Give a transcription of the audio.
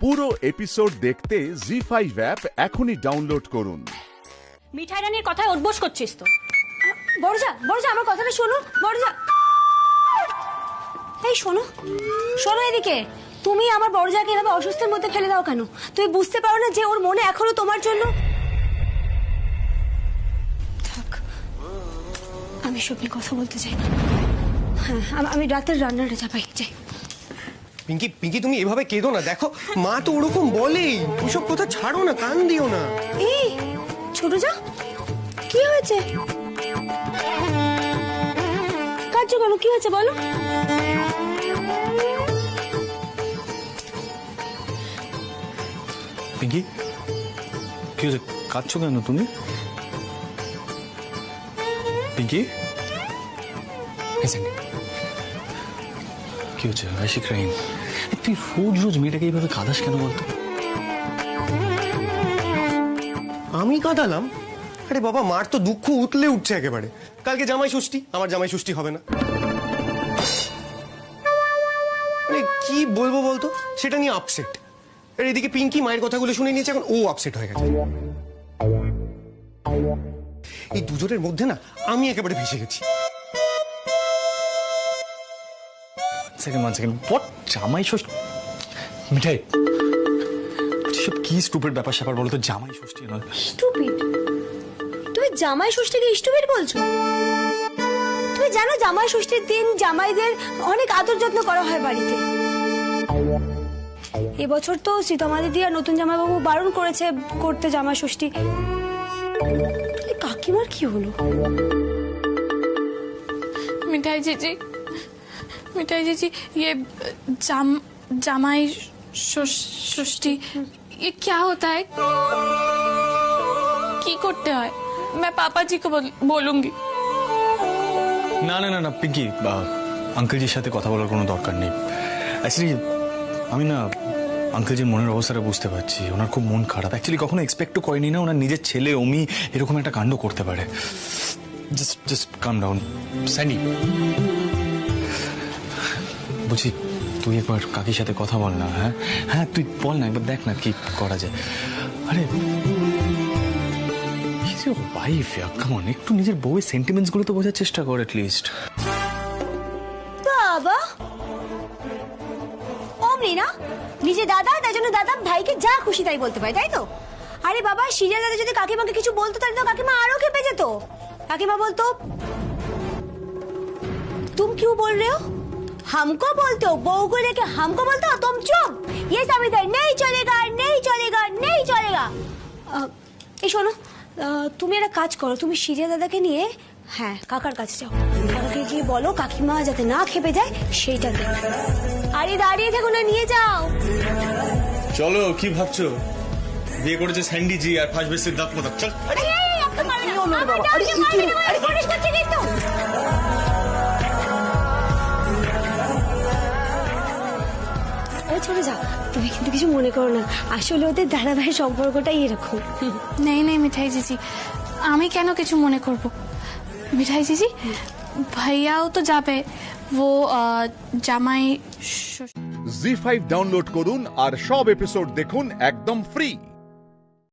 পুরো এপিসোড দেখতে জি5 অ্যাপ এখনই ডাউনলোড করুন। মিঠাই রানীর কথায় উঠবোস করছিস তো? বড়জা বড়জা আমার কথাটা শোনো। বড়জা এই শোনো শোনো এদিকে। তুমি আমার বড়জাকে এভাবে অসুস্থের মধ্যে ফেলে দাও কেন? তুমি বুঝতে পারো না যে ওর মনে এখনো তোমার জন্য? থাক, আমি সব নিয়ে কথা বলতে চাই না। হ্যাঁ, আমি রাতের রান্নাটা চাপাই যাই। পিঙ্কি পিঙ্কি তুমি এভাবে কেঁদো না, দেখো মা তো ওরকম বলেই। ওসব কথা ছাড়ো না, কান দিও না। এই ছোট যা, কি হয়েছে? কাজ কেন? কি হয়েছে বলো? পিঙ্কি কি হয়েছে? কাঁদছো কেন তুমি? পিঙ্কি কি হচ্ছে? আশিক রাইন, তুই রোজ রোজ মেয়েটাকে এইভাবে কাঁদাস কেন বলতো? আমি কাঁদালাম? আরে বাবা, মার তো দুঃখ উতলে উঠছে একেবারে। কালকে জামাই ষষ্ঠী, আমার জামাই ষষ্ঠী হবে না। মানে কি বলবো বলতো, সেটা নিয়ে আপসেট। আর এদিকে পিঙ্কি মায়ের কথাগুলো শুনে নিয়েছে, এখন ও আপসেট হয়ে গেছে। এই দুজনের মধ্যে না আমি একেবারে ভেসে গেছি। জামাই ষষ্ঠী? মিঠাই, সব কি স্টুপিড ব্যাপার স্যাপার বলো তো? জামাই ষষ্ঠী নয়। স্টুপিড? তুমি জামাই ষষ্ঠীকে স্টুপিড বলছো? তুমি জানো জামাই ষষ্ঠীর দিন জামাইদের অনেক আদর যত্ন করা হয় বাড়িতে। এবছর তো সীতামা দিদি আর নতুন জামাইবাবু বারণ করেছে করতে জামাই ষষ্ঠী। কাকিমার কি হলো? मिठाई जीजी, मिठाई जीजी, ये जमाई षष्ठी ये क्या होता है? की करते हैं? मैं पापा जी को बोलूंगी। না না না না পিঙ্কি, আঙ্কেলজির সাথে কথা বলার কোনো দরকার নেই। অ্যাকচুয়ালি আমি না আঙ্কেলজির মনের অবস্থাটা বুঝতে পারছি। ওনার খুব মন খারাপ। অ্যাকচুয়ালি কখনো এক্সপেক্টও করেনি না ওনার নিজের ছেলে অমি এরকম একটা কাণ্ড করতে পারে। Just calm down Sunny. বলছি তুই একবার কাকির সাথে কথা বল না। হ্যাঁ হ্যাঁ, তুই বল না, একবার দেখ না কি করা যায়। আরে ওয়াইফ, কাম অন, একটু নিজের বউয়ের সেন্টিমেন্টস গুলো তো বোঝার চেষ্টা কর অ্যাটলিস্ট। বাবা অমনি না নিজে দাদা, তাই জন্য দাদা ভাইকে যা খুশি তাই বলতে পারে, তাই তো? আরে বাবা, সিরিয়াল দাদা যদি কাকিমাকে কিছু বলতো তাহলে তো কাকিমা আরো খেপে যেত। কাকিমা বলতো तुम क्यों बोल रहे हो? हमको बोलते हो, बहू को लेके हमको बोलते हो, तुम चुप। ये सब इधर नहीं चलेगा, नहीं चलेगा, नहीं चलेगा। এই শোনো, তুমি একটা কাজ করো, তুমি সিরিয়াল দাদাকে নিয়ে হ্যাঁ কাকার কাছে যাও। কাকাকে গিয়ে বলো কাকিমা যাতে না খেপে যায় সেইটা দেখো। আরে দাঁড়িয়ে থেকো না, নিয়ে যাও। চলো, কি ভাবছো? বিয়ে করেছে স্যান্ডি জি আর ফাঁসবে সিদ্ধার্থ মতো। চল। চলে যাও, তুমি কিন্তু কিছু মনে করো না। আসলে ওদের দাদা ভাইয়ের সম্পর্কটাই এরকম। नहीं नहीं मिठाई जीजी, আমি কেন কিছু মনে করব? মিঠাই जीजी, ভাইয়াও তো যাবে। वो জামাই জি5 ডাউনলোড করুন আর সব এপিসোড দেখুন একদম ফ্রি।